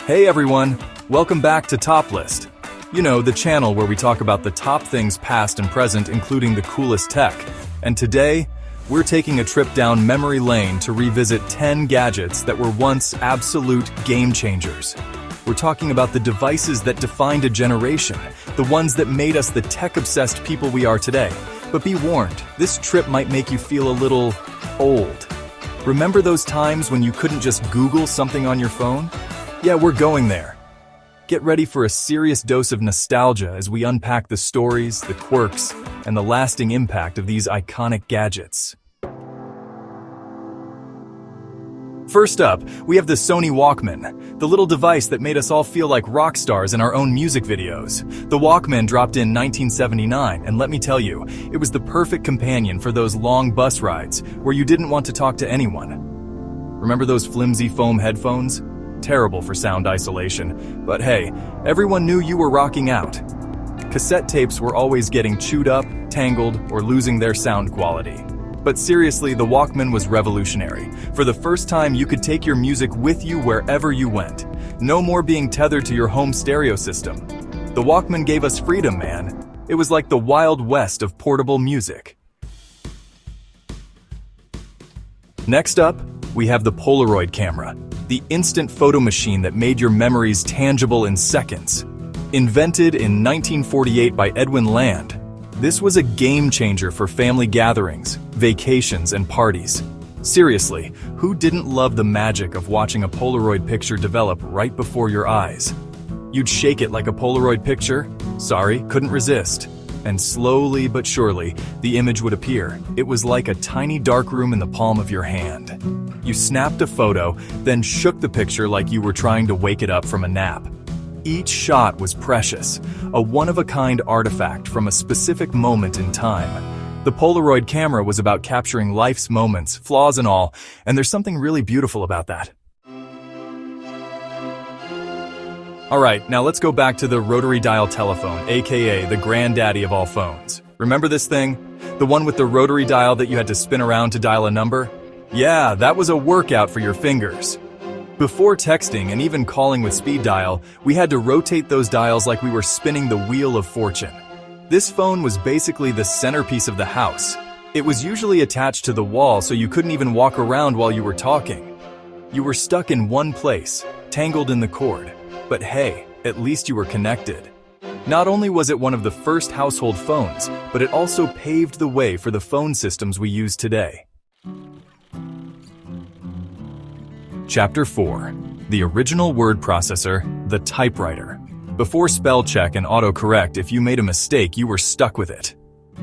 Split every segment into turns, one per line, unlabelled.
Hey everyone, welcome back to Top List. You know, the channel where we talk about the top things past and present, including the coolest tech. And today, we're taking a trip down memory lane to revisit 10 gadgets that were once absolute game changers. We're talking about the devices that defined a generation, the ones that made us the tech-obsessed people we are today. But be warned, this trip might make you feel a little old. Remember those times when you couldn't just Google something on your phone? Yeah, we're going there. Get ready for a serious dose of nostalgia as we unpack the stories, the quirks, and the lasting impact of these iconic gadgets. First up, we have the Sony Walkman, the little device that made us all feel like rock stars in our own music videos. The Walkman dropped in 1979, and let me tell you, it was the perfect companion for those long bus rides where you didn't want to talk to anyone. Remember those flimsy foam headphones? Terrible for sound isolation, but hey, everyone knew you were rocking out. Cassette tapes were always getting chewed up, tangled, or losing their sound quality. But seriously, the Walkman was revolutionary. For the first time, you could take your music with you wherever you went. No more being tethered to your home stereo system. The Walkman gave us freedom, man. It was like the Wild West of portable music. Next up, we have the Polaroid Camera, the instant photo machine that made your memories tangible in seconds. Invented in 1948 by Edwin Land, this was a game changer for family gatherings, vacations, and parties. Seriously, who didn't love the magic of watching a Polaroid picture develop right before your eyes? You'd shake it like a Polaroid picture? Sorry, couldn't resist. And slowly but surely, the image would appear. It was like a tiny darkroom in the palm of your hand. You snapped a photo, then shook the picture like you were trying to wake it up from a nap. Each shot was precious, a one-of-a-kind artifact from a specific moment in time. The Polaroid camera was about capturing life's moments, flaws and all, and there's something really beautiful about that. Alright, now let's go back to the rotary dial telephone, aka the granddaddy of all phones. Remember this thing? The one with the rotary dial that you had to spin around to dial a number? Yeah, that was a workout for your fingers. Before texting and even calling with speed dial, we had to rotate those dials like we were spinning the wheel of fortune. This phone was basically the centerpiece of the house. It was usually attached to the wall so you couldn't even walk around while you were talking. You were stuck in one place, tangled in the cord. But hey, at least you were connected. Not only was it one of the first household phones, but it also paved the way for the phone systems we use today. Chapter 4. The original word processor, the typewriter. Before spell check and autocorrect, if you made a mistake, you were stuck with it.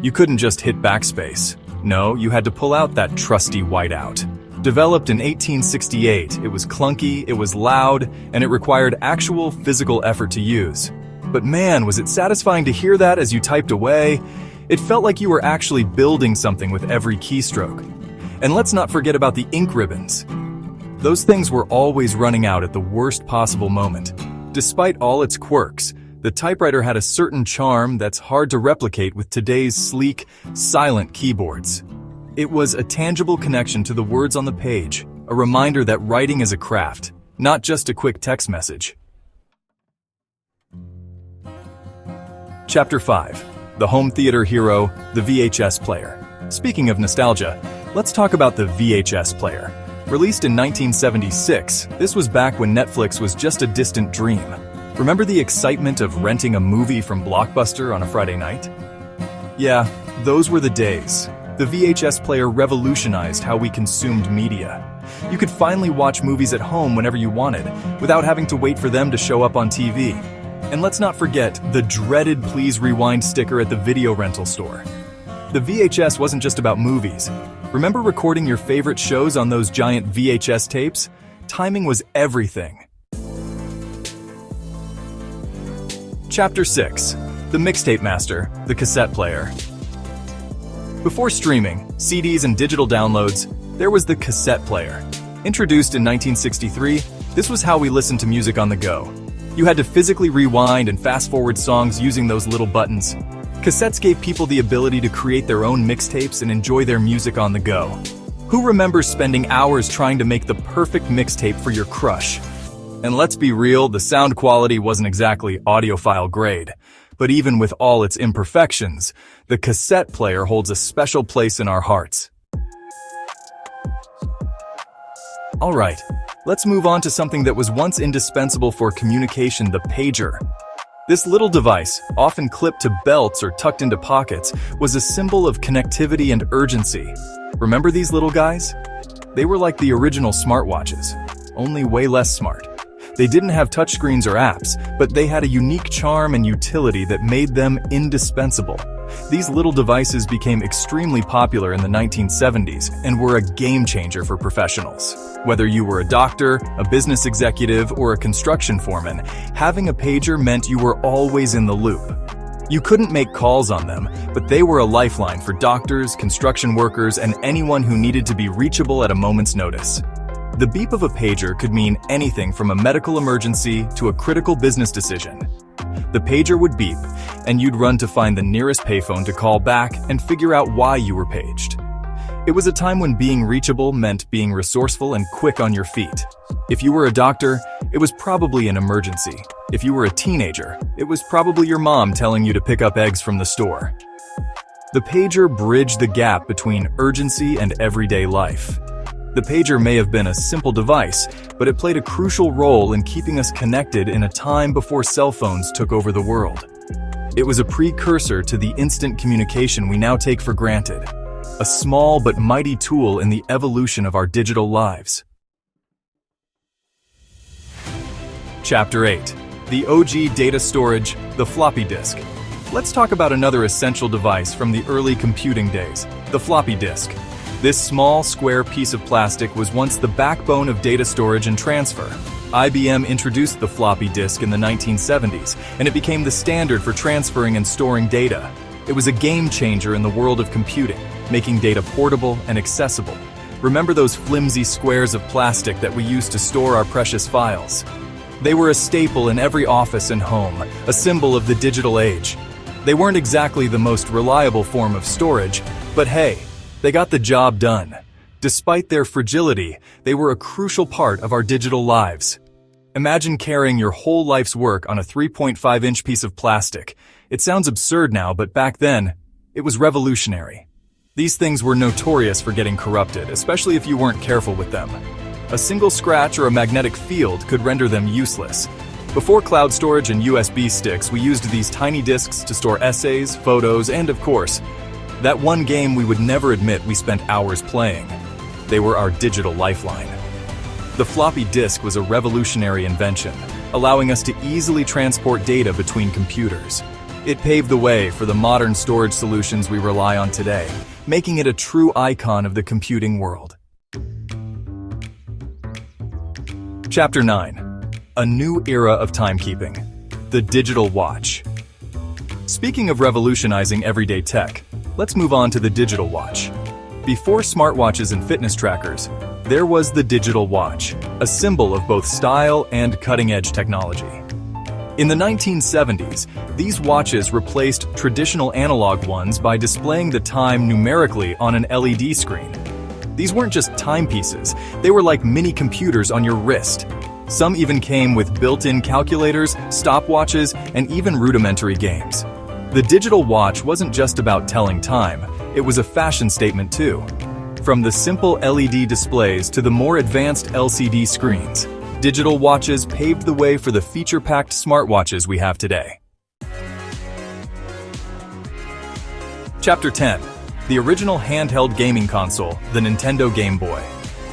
You couldn't just hit backspace. No, you had to pull out that trusty whiteout. Developed in 1868, it was clunky, it was loud, and it required actual physical effort to use. But man, was it satisfying to hear that as you typed away. It felt like you were actually building something with every keystroke. And let's not forget about the ink ribbons. Those things were always running out at the worst possible moment. Despite all its quirks, the typewriter had a certain charm that's hard to replicate with today's sleek, silent keyboards. It was a tangible connection to the words on the page, a reminder that writing is a craft, not just a quick text message. Chapter 5. The home theater hero, the VHS Player. Speaking of nostalgia, let's talk about the VHS Player. Released in 1976, this was back when Netflix was just a distant dream. Remember the excitement of renting a movie from Blockbuster on a Friday night? Yeah, those were the days. The VHS Player revolutionized how we consumed media. You could finally watch movies at home whenever you wanted, without having to wait for them to show up on TV. And let's not forget the dreaded "Please Rewind" sticker at the video rental store. The VHS wasn't just about movies. Remember recording your favorite shows on those giant VHS tapes? Timing was everything. Chapter 6. The Mixtape Master, the Cassette Player. Before streaming, CDs and digital downloads, there was the cassette player. Introduced in 1963, this was how we listened to music on the go. You had to physically rewind and fast-forward songs using those little buttons. Cassettes gave people the ability to create their own mixtapes and enjoy their music on the go. Who remembers spending hours trying to make the perfect mixtape for your crush? And let's be real, the sound quality wasn't exactly audiophile grade. But even with all its imperfections, the cassette player holds a special place in our hearts. Alright, let's move on to something that was once indispensable for communication, the pager. This little device, often clipped to belts or tucked into pockets, was a symbol of connectivity and urgency. Remember these little guys? They were like the original smartwatches, only way less smart. They didn't have touchscreens or apps, but they had a unique charm and utility that made them indispensable. These little devices became extremely popular in the 1970s and were a game changer for professionals. Whether you were a doctor, a business executive, or a construction foreman, having a pager meant you were always in the loop. You couldn't make calls on them, but they were a lifeline for doctors, construction workers, and anyone who needed to be reachable at a moment's notice. The beep of a pager could mean anything from a medical emergency to a critical business decision. The pager would beep, and you'd run to find the nearest payphone to call back and figure out why you were paged. It was a time when being reachable meant being resourceful and quick on your feet. If you were a doctor, it was probably an emergency. If you were a teenager, it was probably your mom telling you to pick up eggs from the store. The pager bridged the gap between urgency and everyday life. The pager may have been a simple device, but it played a crucial role in keeping us connected in a time before cell phones took over the world. It was a precursor to the instant communication we now take for granted, a small but mighty tool in the evolution of our digital lives. Chapter 8. The OG data storage, the floppy disk. Let's talk about another essential device from the early computing days, the floppy disk. This small, square piece of plastic was once the backbone of data storage and transfer. IBM introduced the floppy disk in the 1970s, and it became the standard for transferring and storing data. It was a game changer in the world of computing, making data portable and accessible. Remember those flimsy squares of plastic that we used to store our precious files? They were a staple in every office and home, a symbol of the digital age. They weren't exactly the most reliable form of storage, but hey, they got the job done. Despite their fragility, they were a crucial part of our digital lives. Imagine carrying your whole life's work on a 3.5-inch piece of plastic. It sounds absurd now, but back then, it was revolutionary. These things were notorious for getting corrupted, especially if you weren't careful with them. A single scratch or a magnetic field could render them useless. Before cloud storage and USB sticks, we used these tiny disks to store essays, photos, and of course, that one game we would never admit we spent hours playing. They were our digital lifeline. The floppy disk was a revolutionary invention, allowing us to easily transport data between computers. It paved the way for the modern storage solutions we rely on today, making it a true icon of the computing world. Chapter 9. A new era of timekeeping. The digital watch. Speaking of revolutionizing everyday tech, let's move on to the digital watch. Before smartwatches and fitness trackers, there was the digital watch, a symbol of both style and cutting-edge technology. In the 1970s, these watches replaced traditional analog ones by displaying the time numerically on an LED screen. These weren't just timepieces, they were like mini computers on your wrist. Some even came with built-in calculators, stopwatches, and even rudimentary games. The digital watch wasn't just about telling time, it was a fashion statement too. From the simple LED displays to the more advanced LCD screens, digital watches paved the way for the feature-packed smartwatches we have today. Chapter 10. The original handheld gaming console, the Nintendo Game Boy.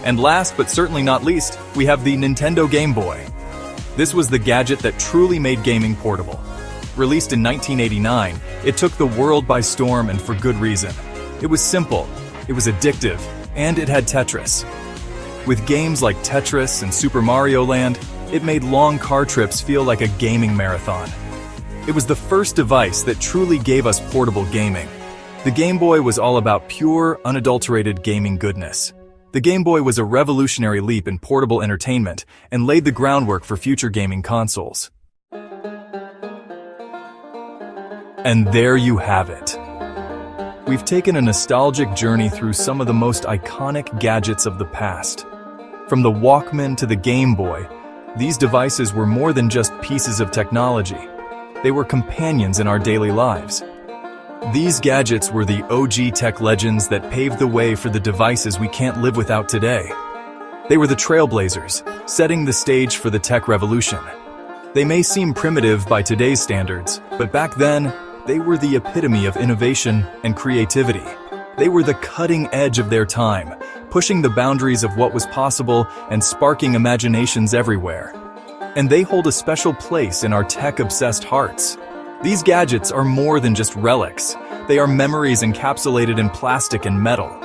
And last but certainly not least, we have the Nintendo Game Boy. This was the gadget that truly made gaming portable. Released in 1989, it took the world by storm, and for good reason. It was simple, it was addictive, and it had Tetris. With games like Tetris and Super Mario Land, it made long car trips feel like a gaming marathon. It was the first device that truly gave us portable gaming. The Game Boy was all about pure, unadulterated gaming goodness. The Game Boy was a revolutionary leap in portable entertainment and laid the groundwork for future gaming consoles. And there you have it. We've taken a nostalgic journey through some of the most iconic gadgets of the past. From the Walkman to the Game Boy, These devices were more than just pieces of technology. They were companions in our daily lives. These gadgets were the OG tech legends that paved the way for the devices we can't live without today. They were the trailblazers, setting the stage for the tech revolution. They may seem primitive by today's standards, but back then, they were the epitome of innovation and creativity. They were the cutting edge of their time, pushing the boundaries of what was possible and sparking imaginations everywhere. And they hold a special place in our tech-obsessed hearts. These gadgets are more than just relics. They are memories encapsulated in plastic and metal.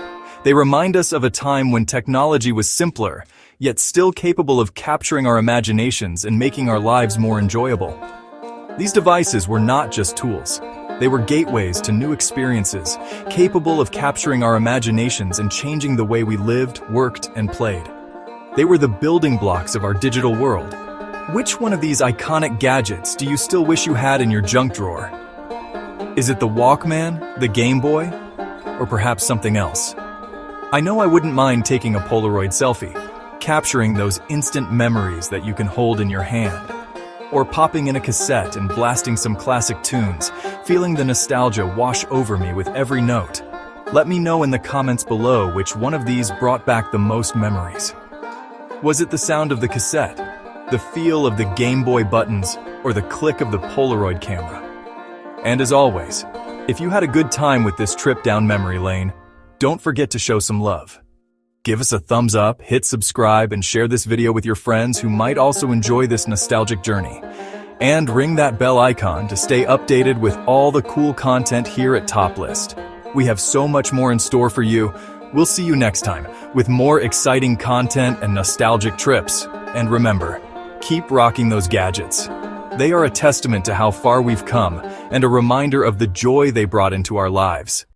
They remind us of a time when technology was simpler, yet still capable of capturing our imaginations and making our lives more enjoyable. These devices were not just tools. They were gateways to new experiences, capable of capturing our imaginations and changing the way we lived, worked, and played. They were the building blocks of our digital world. Which one of these iconic gadgets do you still wish you had in your junk drawer? Is it the Walkman, the Game Boy, or perhaps something else? I know I wouldn't mind taking a Polaroid selfie, capturing those instant memories that you can hold in your hand, or popping in a cassette and blasting some classic tunes, feeling the nostalgia wash over me with every note. Let me know in the comments below which one of these brought back the most memories. Was it the sound of the cassette, the feel of the Game Boy buttons, or the click of the Polaroid camera? And as always, if you had a good time with this trip down memory lane, don't forget to show some love. Give us a thumbs up, hit subscribe, and share this video with your friends who might also enjoy this nostalgic journey. And ring that bell icon to stay updated with all the cool content here at Top List. We have so much more in store for you. We'll see you next time with more exciting content and nostalgic trips. And remember, keep rocking those gadgets. They are a testament to how far we've come and a reminder of the joy they brought into our lives.